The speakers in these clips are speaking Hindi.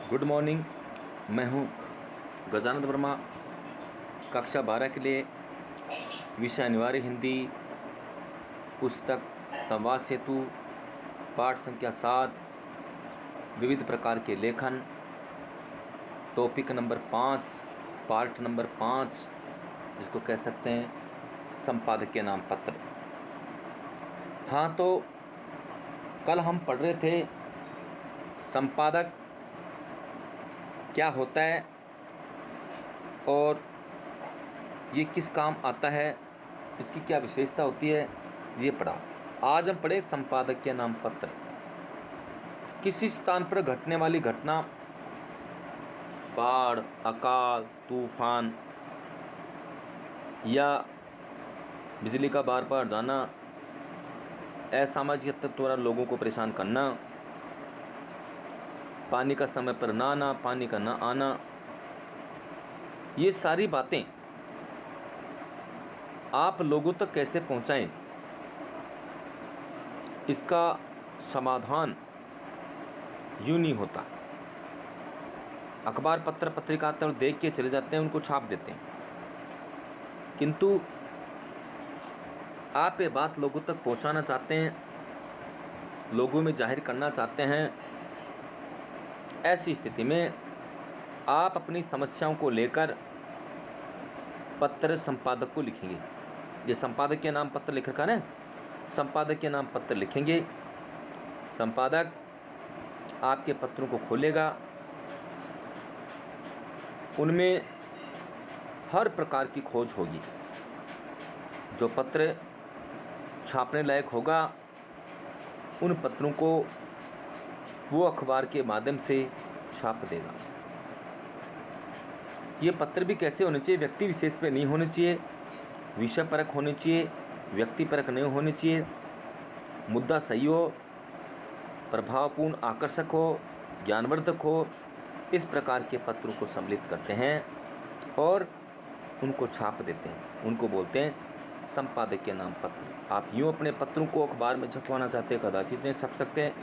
Good morning. मैं हूं गजानंद वर्मा। कक्षा 12 के लिए विषय अनिवार्य हिंदी, पुस्तक संवाद सेतु, पाठ संख्या 7, विविध प्रकार के लेखन, टॉपिक नंबर 5, पार्ट नंबर 5, जिसको कह सकते हैं संपादक के नाम पत्र। हाँ, तो कल हम पढ़ रहे थे संपादक क्या होता है और ये किस काम आता है, इसकी क्या विशेषता होती है, ये पढ़ा। आज हम पढ़े संपादक के नाम पत्र। किसी स्थान पर घटने वाली घटना, बाढ़, अकाल, तूफान या बिजली का बार बार जाना, असामाजिक तत्व द्वारा लोगों को परेशान करना, पानी का समय पर ना आना, पानी का ना आना, ये सारी बातें आप लोगों तक कैसे पहुंचाएं, इसका समाधान यूं नहीं होता। अखबार पत्र पत्रिका आते हैं, देख के चले जाते हैं, उनको छाप देते हैं, किंतु आप ये बात लोगों तक पहुंचाना चाहते हैं, लोगों में जाहिर करना चाहते हैं। ऐसी स्थिति में आप अपनी समस्याओं को लेकर पत्र संपादक को लिखेंगे। ये संपादक के नाम पत्र लिख रखा है ना, संपादक के नाम पत्र लिखेंगे। संपादक आपके पत्रों को खोलेगा, उनमें हर प्रकार की खोज होगी। जो पत्र छापने लायक होगा, उन पत्रों को वो अखबार के माध्यम से छाप देगा। ये पत्र भी कैसे होने चाहिए? व्यक्ति विशेष पे नहीं होने चाहिए, विषय परक होने चाहिए, व्यक्ति परक नहीं होने चाहिए, मुद्दा सही हो, प्रभावपूर्ण, आकर्षक हो, ज्ञानवर्धक हो। इस प्रकार के पत्रों को सम्मिलित करते हैं और उनको छाप देते हैं। उनको बोलते हैं संपादक के नाम पत्र। आप यूँ अपने पत्रों को अखबार में छपवाना चाहते हैं, कदाचित नहीं छप सकते हैं,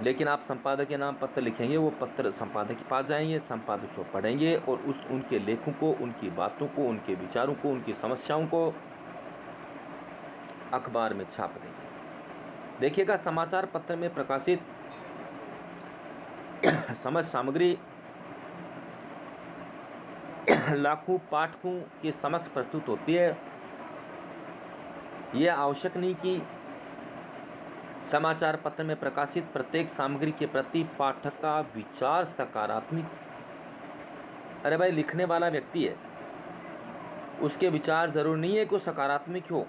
लेकिन आप संपादक के नाम पत्र लिखेंगे, वो पत्र संपादक के पास जाएंगे, संपादक उसको पढ़ेंगे और उनके लेखों को, उनकी बातों को, उनके विचारों को, उनकी समस्याओं को अखबार में छाप देंगे। देखिएगा, समाचार पत्र में प्रकाशित समझ सामग्री लाखों पाठकों के समक्ष प्रस्तुत होती है। यह आवश्यक नहीं कि समाचार पत्र में प्रकाशित प्रत्येक सामग्री के प्रति पाठक का विचार सकारात्मक हो। अरे भाई, लिखने वाला व्यक्ति है, उसके विचार जरूर नहीं है कि वो सकारात्मक हो,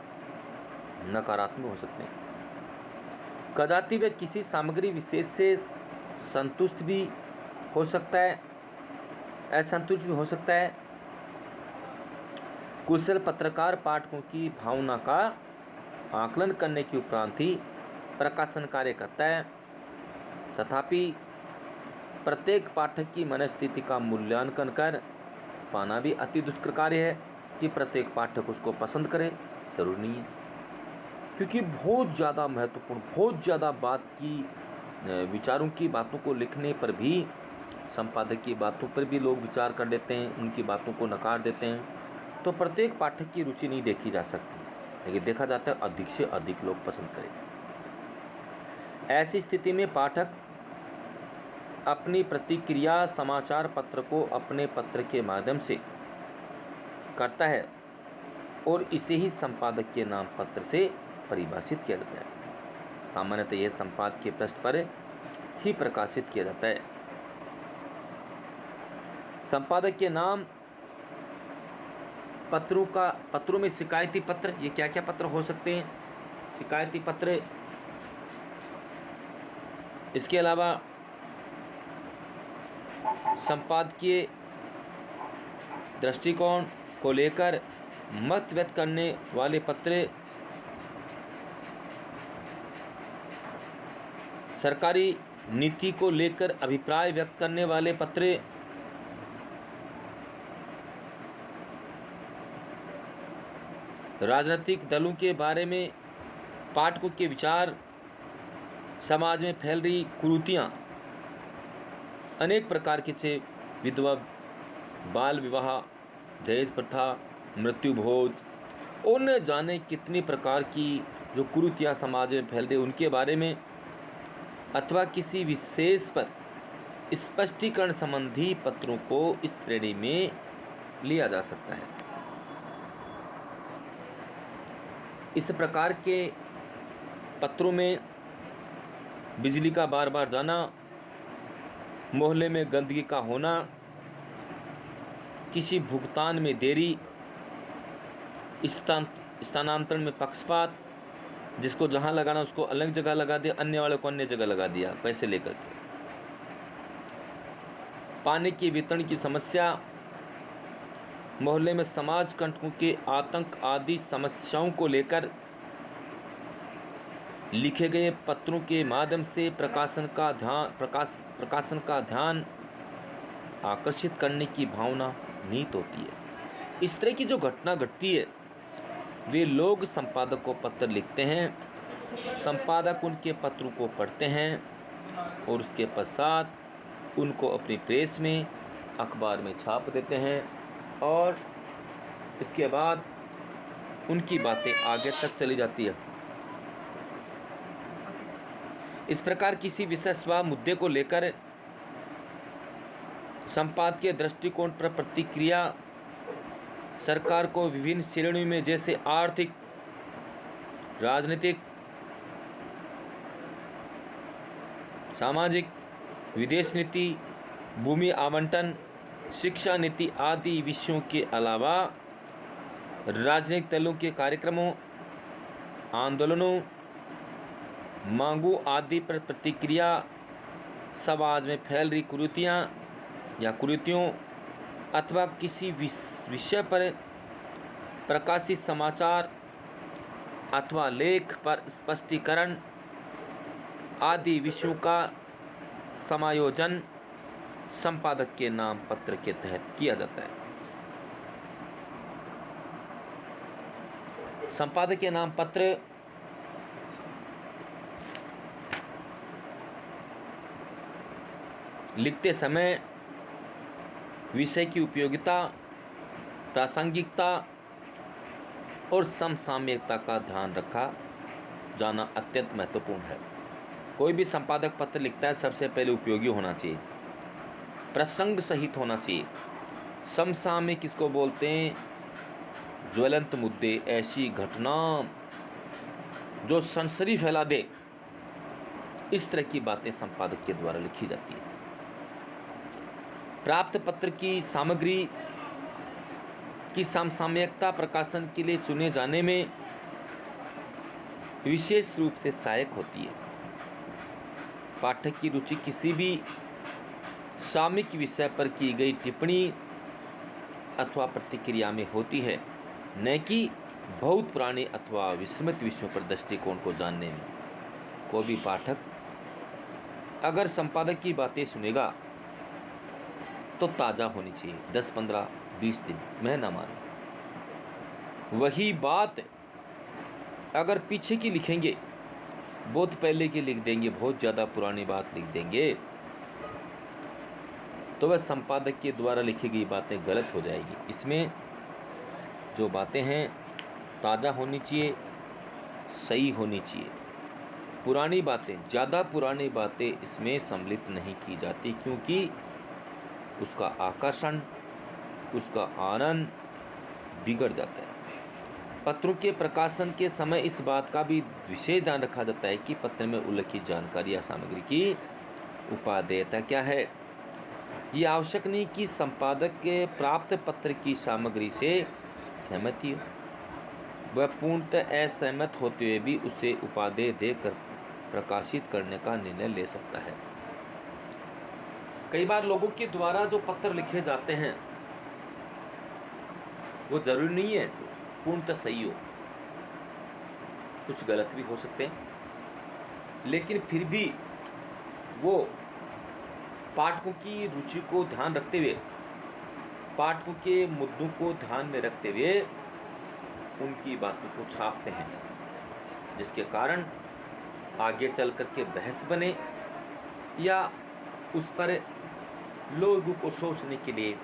नकारात्मक हो सकते हैं। कदाचित वे किसी सामग्री विशेष से संतुष्ट भी हो सकता है, असंतुष्ट भी हो सकता है। कुशल पत्रकार पाठकों की भावना का आकलन करने के उपरांत ही प्रकाशन कार्य करता है। तथापि प्रत्येक पाठक की मनस्थिति का मूल्यांकन कर पाना भी अति दुष्कर कार्य है। कि प्रत्येक पाठक उसको पसंद करे, जरूर नहीं है, क्योंकि बहुत ज़्यादा महत्वपूर्ण, बहुत ज़्यादा बात की, विचारों की बातों को लिखने पर भी, संपादक की बातों पर भी लोग विचार कर लेते हैं, उनकी बातों को नकार देते हैं। तो प्रत्येक पाठक की रुचि नहीं देखी जा सकती, लेकिन देखा जाता है अधिक से अधिक लोग पसंद करें। ऐसी स्थिति में पाठक अपनी प्रतिक्रिया समाचार पत्र को अपने पत्र के माध्यम से करता है और इसे ही संपादक के नाम पत्र से परिभाषित किया जाता है। सामान्यतः यह संपादक के पृष्ठ पर ही प्रकाशित किया जाता है। संपादक के नाम पत्रों में शिकायती पत्र, ये क्या क्या पत्र हो सकते हैं? शिकायती पत्र, इसके अलावा संपादकीय दृष्टिकोण को लेकर मत व्यक्त करने वाले पत्र, सरकारी नीति को लेकर अभिप्राय व्यक्त करने वाले पत्र, राजनीतिक दलों के बारे में पाठकों के विचार, समाज में फैल रही कुरीतियाँ अनेक प्रकार के से विधवा, बाल विवाह, दहेज प्रथा, मृत्यु भोज और न जाने कितनी प्रकार की जो कुरीतियाँ समाज में फैल रही उनके बारे में अथवा किसी विशेष पर स्पष्टीकरण संबंधी पत्रों को इस श्रेणी में लिया जा सकता है। इस प्रकार के पत्रों में बिजली का बार बार जाना, मोहल्ले में गंदगी का होना, किसी भुगतान में देरी, स्थानांतरण में पक्षपात, जिसको जहाँ लगाना उसको अलग जगह लगा दिया, अन्य वाले को अन्य जगह लगा दिया पैसे लेकर के, पानी के वितरण की समस्या, मोहल्ले में समाज कंटकों के आतंक आदि समस्याओं को लेकर लिखे गए पत्रों के माध्यम से प्रकाशन का ध्यान आकर्षित करने की भावना निहित होती है। इस तरह की जो घटना घटती है, वे लोग संपादक को पत्र लिखते हैं, संपादक उनके पत्रों को पढ़ते हैं और उसके पश्चात उनको अपनी प्रेस में, अखबार में छाप देते हैं और इसके बाद उनकी बातें आगे तक चली जाती है। इस प्रकार किसी विशेष मुद्दे को लेकर संपादकीय दृष्टिकोण पर प्रतिक्रिया सरकार को विभिन्न श्रेणियों में, जैसे आर्थिक, राजनीतिक, सामाजिक, विदेश नीति, भूमि आवंटन, शिक्षा नीति आदि विषयों के अलावा राजनीतिक दलों के कार्यक्रमों, आंदोलनों, मांगों आदि पर प्रतिक्रिया, समाज में फैल रही कुरीतियाँ या कुरीतियों अथवा किसी विषय पर प्रकाशित समाचार अथवा लेख पर स्पष्टीकरण आदि विषयों का समायोजन संपादक के नाम पत्र के तहत किया जाता है। संपादक के नाम पत्र लिखते समय विषय की उपयोगिता, प्रासंगिकता और समसामयिकता का ध्यान रखा जाना अत्यंत महत्वपूर्ण है। कोई भी संपादक पत्र लिखता है, सबसे पहले उपयोगी होना चाहिए, प्रसंग सहित होना चाहिए। समसामयिक किसको बोलते हैं? ज्वलंत मुद्दे, ऐसी घटना जो सनसनी फैला दे, इस तरह की बातें संपादक के द्वारा लिखी जाती है। प्राप्त पत्र की सामग्री की समसामयिकता प्रकाशन के लिए चुने जाने में विशेष रूप से सहायक होती है। पाठक की रुचि किसी भी सामयिक विषय पर की गई टिप्पणी अथवा प्रतिक्रिया में होती है, न कि बहुत पुराने अथवा विस्मृत विषयों पर दृष्टिकोण को जानने में। कोई भी पाठक अगर संपादक की बातें सुनेगा तो ताज़ा होनी चाहिए, 10, 15, 20 दिन, मैं ना मानूं। वही बात अगर पीछे की लिखेंगे, बहुत पहले की लिख देंगे, बहुत ज़्यादा पुरानी बात लिख देंगे, तो वह संपादक के द्वारा लिखी गई बातें गलत हो जाएगी। इसमें जो बातें हैं ताज़ा होनी चाहिए, सही होनी चाहिए। पुरानी बातें, ज़्यादा पुरानी बातें इसमें सम्मिलित नहीं की जाती, क्योंकि उसका आकर्षण, उसका आनंद बिगड़ जाता है। पत्रों के प्रकाशन के समय इस बात का भी विशेष ध्यान रखा जाता है कि पत्र में उल्लिखित जानकारी या सामग्री की उपादेयता क्या है। ये आवश्यक नहीं कि संपादक के प्राप्त पत्र की सामग्री से सहमति हो, वह पूर्णतः असहमत होते हुए भी उसे उपादेय देकर प्रकाशित करने का निर्णय ले सकता है। कई बार लोगों के द्वारा जो पत्र लिखे जाते हैं वो जरूरी नहीं है पूर्णतः सही हो, कुछ गलत भी हो सकते हैं, लेकिन फिर भी वो पाठकों की रुचि को ध्यान रखते हुए, पाठकों के मुद्दों को ध्यान में रखते हुए उनकी बातों को छापते हैं, जिसके कारण आगे चल कर के बहस बने या उस पर लोगों को सोचने के लिए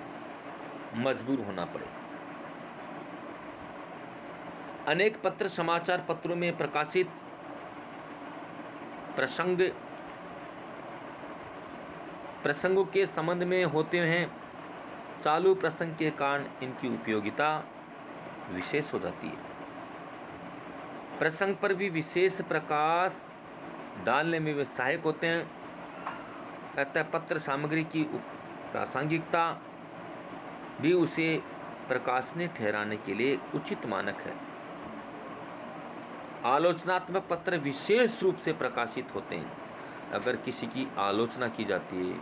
मजबूर होना पड़े। अनेक पत्र समाचार पत्रों में प्रकाशित प्रसंगों के संबंध में होते हैं। चालू प्रसंग के कारण इनकी उपयोगिता विशेष हो जाती है। प्रसंग पर भी विशेष प्रकाश डालने में वे सहायक होते हैं। अतः पत्र सामग्री की प्रासंगिकता भी उसे प्रकाशनीय ठहराने के लिए उचित मानक है। आलोचनात्मक पत्र विशेष रूप से प्रकाशित होते हैं। अगर किसी की आलोचना की जाती है,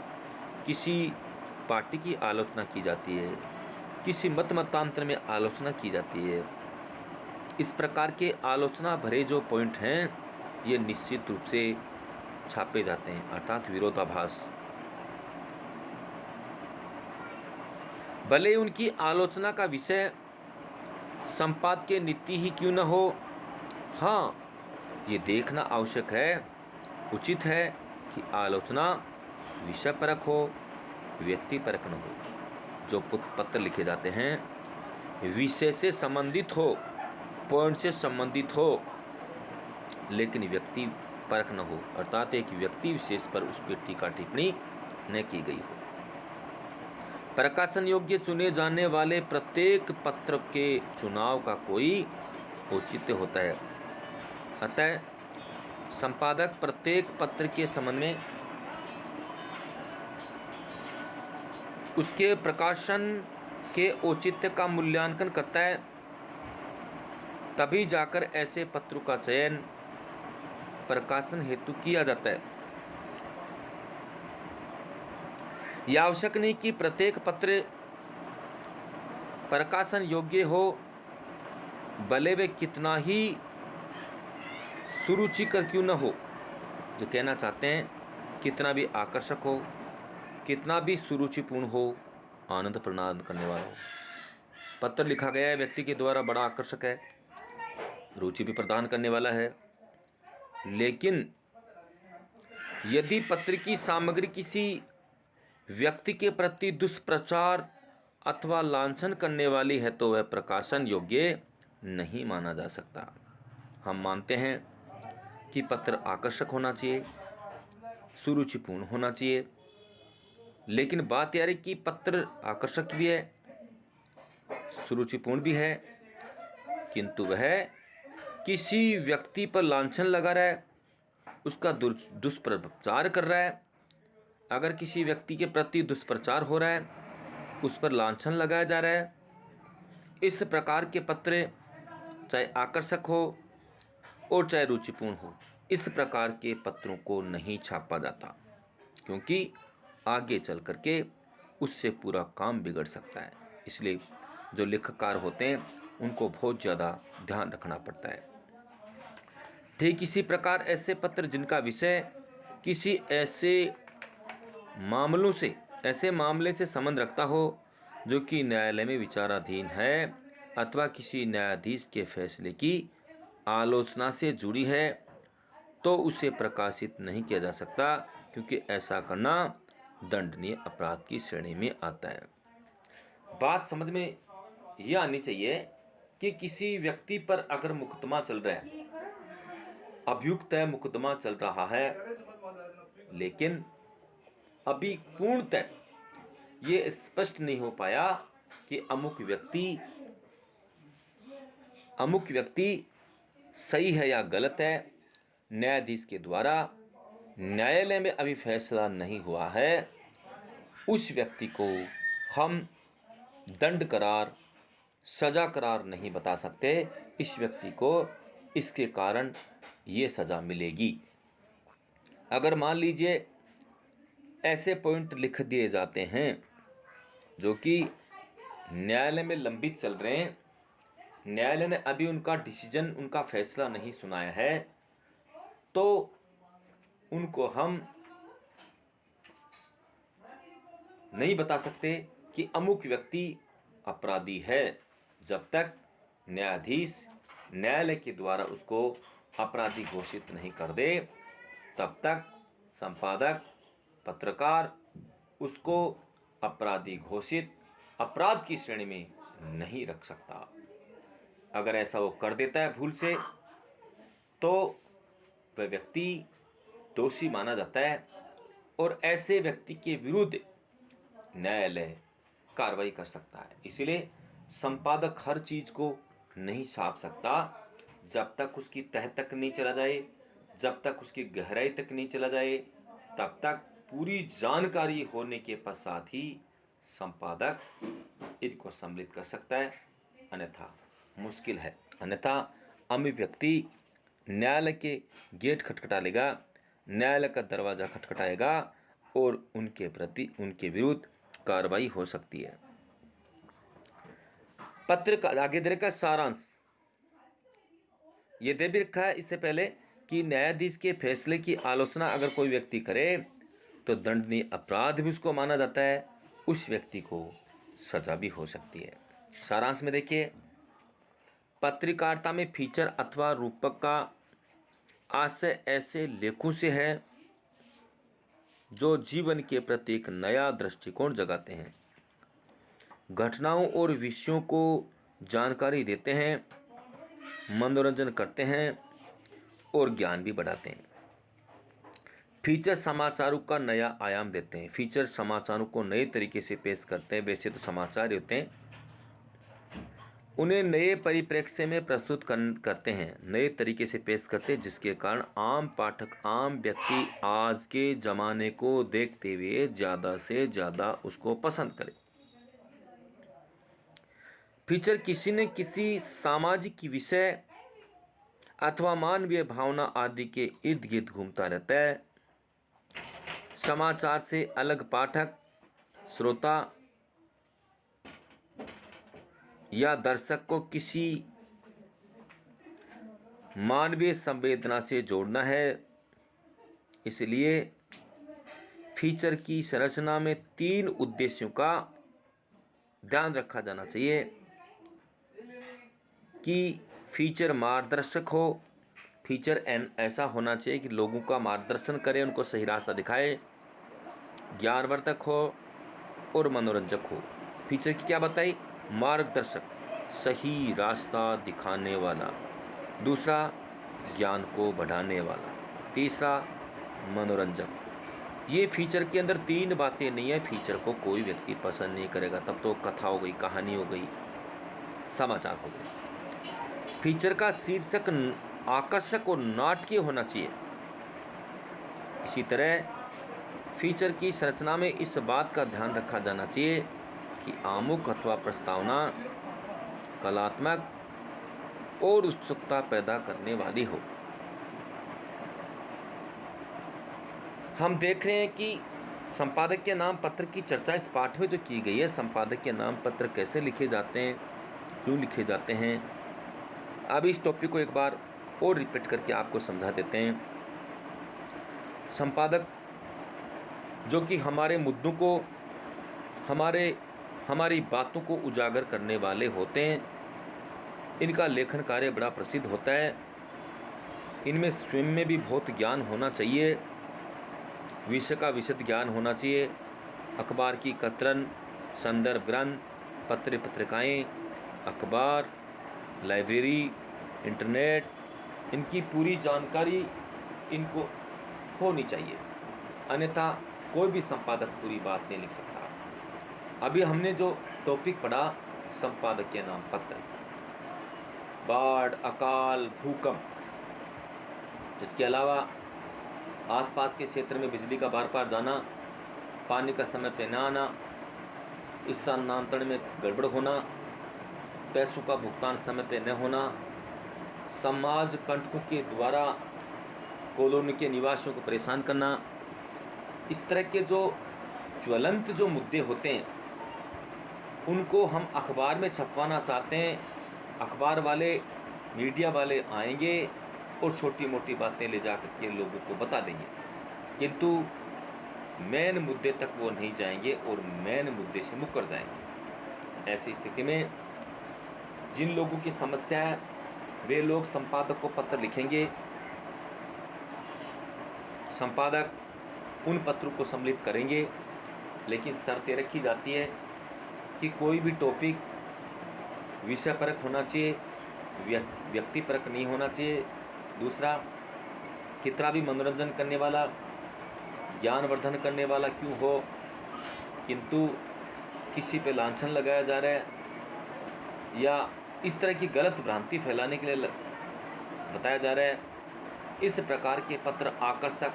किसी पार्टी की आलोचना की जाती है, किसी मतांतर में आलोचना की जाती है, इस प्रकार के आलोचना भरे जो पॉइंट हैं ये निश्चित रूप से छापे जाते हैं, अर्थात विरोधाभास। भले उनकी आलोचना का विषय संपादकीय नीति ही क्यों न हो, हाँ, ये देखना आवश्यक है, उचित है कि आलोचना विषय परक हो, व्यक्ति परक न हो। जो पत्र लिखे जाते हैं विषय से संबंधित हो, पॉइंट से संबंधित हो, लेकिन व्यक्ति परक न हो, अर्थात एक व्यक्ति विशेष पर उस पर टीका टिप्पणी न की गई हो। प्रकाशन योग्य चुने जाने वाले प्रत्येक पत्र के चुनाव का कोई औचित्य होता है। अतः संपादक प्रत्येक पत्र के संबंध में उसके प्रकाशन के औचित्य का मूल्यांकन करता है, तभी जाकर ऐसे पत्रों का चयन प्रकाशन हेतु किया जाता है। यह आवश्यक नहीं कि प्रत्येक पत्र प्रकाशन योग्य हो, भले वे कितना ही सुरुचिकर क्यों न हो। जो कहना चाहते हैं, कितना भी आकर्षक हो, कितना भी सुरुचिपूर्ण हो, आनंद प्रदान करने वाला हो। पत्र लिखा गया है व्यक्ति के द्वारा बड़ा आकर्षक है, रुचि भी प्रदान करने वाला है, लेकिन यदि पत्र की सामग्री किसी व्यक्ति के प्रति दुष्प्रचार अथवा लांछन करने वाली है तो वह प्रकाशन योग्य नहीं माना जा सकता। हम मानते हैं कि पत्र आकर्षक होना चाहिए, सुरुचिपूर्ण होना चाहिए, लेकिन बात यह है कि पत्र आकर्षक भी है, सुरुचिपूर्ण भी है, किंतु वह किसी व्यक्ति पर लांछन लगा रहा है, उसका दुष्प्रचार कर रहा है। अगर किसी व्यक्ति के प्रति दुष्प्रचार हो रहा है, उस पर लांछन लगाया जा रहा है, इस प्रकार के पत्र चाहे आकर्षक हो और चाहे रुचिपूर्ण हो, इस प्रकार के पत्रों को नहीं छापा जाता, क्योंकि आगे चल करके उससे पूरा काम बिगड़ सकता है। इसलिए जो लेखककार होते हैं उनको बहुत ज़्यादा ध्यान रखना पड़ता है। ठीक इसी प्रकार ऐसे पत्र जिनका विषय किसी ऐसे मामले से संबंध रखता हो जो कि न्यायालय में विचाराधीन है अथवा किसी न्यायाधीश के फैसले की आलोचना से जुड़ी है, तो उसे प्रकाशित नहीं किया जा सकता, क्योंकि ऐसा करना दंडनीय अपराध की श्रेणी में आता है। बात समझ में यह आनी चाहिए कि किसी व्यक्ति पर अगर मुकदमा चल रहा है, अभियुक्त है, मुकदमा चल रहा है, लेकिन अभी पूर्णतः ये स्पष्ट नहीं हो पाया कि अमुक व्यक्ति सही है या गलत है, न्यायाधीश के द्वारा न्यायालय में अभी फैसला नहीं हुआ है, उस व्यक्ति को हम दंड करार, सजा करार नहीं बता सकते। इस व्यक्ति को इसके कारण ये सज़ा मिलेगी। अगर मान लीजिए ऐसे पॉइंट लिख दिए जाते हैं जो कि न्यायालय में लंबित चल रहे हैं, न्यायालय ने अभी उनका डिसीजन, उनका फैसला नहीं सुनाया है, तो उनको हम नहीं बता सकते कि अमुक व्यक्ति अपराधी है, जब तक न्यायाधीश न्यायालय के द्वारा उसको अपराधी घोषित नहीं कर दे, तब तक संपादक, पत्रकार उसको अपराधी घोषित अपराध की श्रेणी में नहीं रख सकता। अगर ऐसा वो कर देता है भूल से, तो वह व्यक्ति दोषी माना जाता है और ऐसे व्यक्ति के विरुद्ध न्यायालय कार्रवाई कर सकता है। इसीलिए संपादक हर चीज को नहीं छाप सकता जब तक उसकी तह तक नहीं चला जाए, जब तक उसकी गहराई तक नहीं चला जाए, तब तक पूरी जानकारी होने के पश्चात ही संपादक इनको सम्मिलित कर सकता है, अन्यथा मुश्किल है। अन्यथा अमीर व्यक्ति न्यायालय के गेट खटखटा लेगा, न्यायालय का दरवाजा खटखटाएगा और उनके प्रति उनके विरुद्ध कार्रवाई हो सकती है। पत्र का आगे दे रखा सारांश, ये दे भी रखा है इससे पहले कि न्यायाधीश के फैसले की आलोचना अगर कोई व्यक्ति करे तो दंडनीय अपराध भी उसको माना जाता है, उस व्यक्ति को सजा भी हो सकती है। सारांश में देखिए, पत्रकारिता में फीचर अथवा रूपक का आशय ऐसे लेखों से है जो जीवन के प्रति एक नया दृष्टिकोण जगाते हैं, घटनाओं और विषयों को जानकारी देते हैं, मनोरंजन करते हैं और ज्ञान भी बढ़ाते हैं। फीचर समाचारों का नया आयाम देते हैं। फीचर समाचारों को नए तरीके से पेश करते हैं। वैसे तो समाचार होते हैं, उन्हें नए परिप्रेक्ष्य में प्रस्तुत करते हैं, नए तरीके से पेश करते हैं, जिसके कारण आम पाठक, आम व्यक्ति आज के ज़माने को देखते हुए ज़्यादा से ज़्यादा उसको पसंद करे। फीचर किसी न किसी सामाजिक विषय अथवा मानवीय भावना आदि के इर्द गिर्द घूमता रहता है। समाचार से अलग पाठक, श्रोता या दर्शक को किसी मानवीय संवेदना से जोड़ना है। इसलिए फीचर की संरचना में 3 उद्देश्यों का ध्यान रखा जाना चाहिए कि फीचर मार्गदर्शक हो, फीचर ऐसा होना चाहिए कि लोगों का मार्गदर्शन करे, उनको सही रास्ता दिखाए, ज्ञानवर्धक हो और मनोरंजक हो। फीचर की क्या बताई? मार्गदर्शक, सही रास्ता दिखाने वाला, दूसरा ज्ञान को बढ़ाने वाला, तीसरा मनोरंजक। ये फीचर के अंदर 3 बातें नहीं है, फीचर को कोई व्यक्ति पसंद नहीं करेगा, तब तो कथा हो गई, कहानी हो गई, समाचार हो गई। फीचर का शीर्षक आकर्षक और नाटकीय होना चाहिए। इसी तरह फीचर की संरचना में इस बात का ध्यान रखा जाना चाहिए कि आमुख अथवा प्रस्तावना कलात्मक और उत्सुकता पैदा करने वाली हो। हम देख रहे हैं कि संपादक के नाम पत्र की चर्चा इस पाठ में जो की गई है, संपादक के नाम पत्र कैसे लिखे जाते हैं, क्यों लिखे जाते हैं, अब इस टॉपिक को एक बार और रिपीट करके आपको समझा देते हैं। संपादक जो कि हमारे मुद्दों को, हमारी बातों को उजागर करने वाले होते हैं, इनका लेखन कार्य बड़ा प्रसिद्ध होता है। इनमें स्वयं में भी बहुत ज्ञान होना चाहिए, विषय का विशद ज्ञान होना चाहिए, अखबार की कतरन, संदर्भ ग्रंथ, पत्रिकाएं, अखबार, लाइब्रेरी, इंटरनेट, इनकी पूरी जानकारी इनको होनी चाहिए, अन्यथा कोई भी संपादक पूरी बात नहीं लिख सकता। अभी हमने जो टॉपिक पढ़ा, संपादक के नाम पत्र, बाढ़, अकाल, भूकंप, इसके अलावा आसपास के क्षेत्र में बिजली का बार बार जाना, पानी का समय पे न आना, स्थानांतरण में गड़बड़ होना, पैसों का भुगतान समय पे न होना, समाज कंटकों के द्वारा कॉलोनी के निवासियों को परेशान करना, इस तरह के जो ज्वलंत जो मुद्दे होते हैं उनको हम अखबार में छपवाना चाहते हैं। अखबार वाले, मीडिया वाले आएंगे और छोटी मोटी बातें ले जा कर के लोगों को बता देंगे, किंतु मेन मुद्दे तक वो नहीं जाएंगे और मेन मुद्दे से मुकर जाएंगे। ऐसी स्थिति में जिन लोगों की समस्या है वे लोग संपादक को पत्र लिखेंगे, संपादक उन पत्रों को सम्मिलित करेंगे लेकिन शर्त ये रखी जाती है कि कोई भी टॉपिक विषय परक होना चाहिए, व्यक्ति परक नहीं होना चाहिए। दूसरा, कितना भी मनोरंजन करने वाला, ज्ञानवर्धन करने वाला क्यों हो, किंतु किसी पे लांछन लगाया जा रहा है या इस तरह की गलत भ्रांति फैलाने के लिए बताया जा रहा है, इस प्रकार के पत्र आकर्षक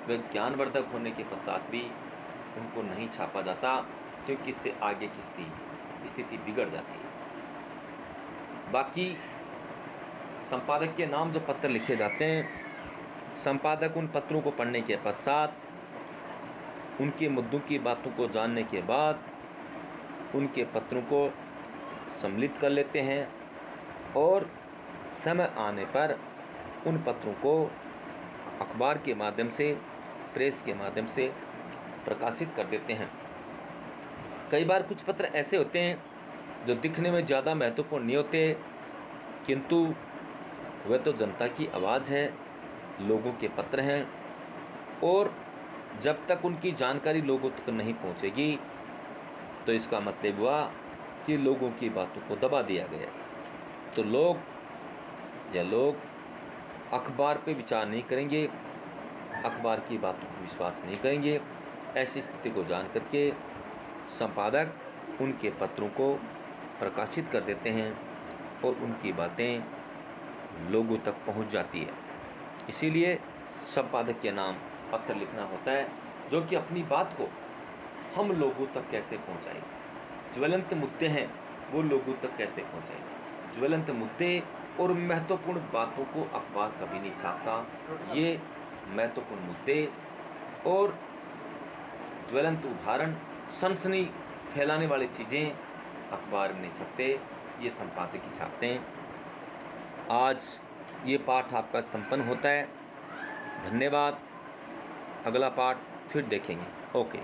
व ज्ञानवर्धक होने के पश्चात भी उनको नहीं छापा जाता, क्योंकि इससे आगे की स्थिति बिगड़ जाती है। बाकी संपादक के नाम जो पत्र लिखे जाते हैं, संपादक उन पत्रों को पढ़ने के पश्चात, उनके मुद्दों की बातों को जानने के बाद उनके पत्रों को सम्मिलित कर लेते हैं और समय आने पर उन पत्रों को अखबार के माध्यम से, प्रेस के माध्यम से प्रकाशित कर देते हैं। कई बार कुछ पत्र ऐसे होते हैं जो दिखने में ज़्यादा महत्वपूर्ण नहीं होते, किंतु वह तो जनता की आवाज़ है, लोगों के पत्र हैं, और जब तक उनकी जानकारी लोगों तक नहीं पहुंचेगी तो इसका मतलब हुआ कि लोगों की बातों को दबा दिया गया। तो लोग अखबार पे विचार नहीं करेंगे, अखबार की बातों को विश्वास नहीं करेंगे। ऐसी स्थिति को जान करके संपादक उनके पत्रों को प्रकाशित कर देते हैं और उनकी बातें लोगों तक पहुंच जाती है। इसीलिए संपादक के नाम पत्र लिखना होता है, जो कि अपनी बात को हम लोगों तक कैसे पहुंचाएं, ज्वलंत मुद्दे हैं वो लोगों तक कैसे पहुंचाएं। ज्वलंत मुद्दे और महत्वपूर्ण बातों को अखबार कभी नहीं छापता। ये महत्वपूर्ण मुद्दे और ज्वलंत उदाहरण, सनसनी फैलाने वाली चीज़ें अखबार में नहीं छपते, ये संपादक ही छापते हैं। आज ये पाठ आपका संपन्न होता है। धन्यवाद। अगला पाठ फिर देखेंगे। ओके।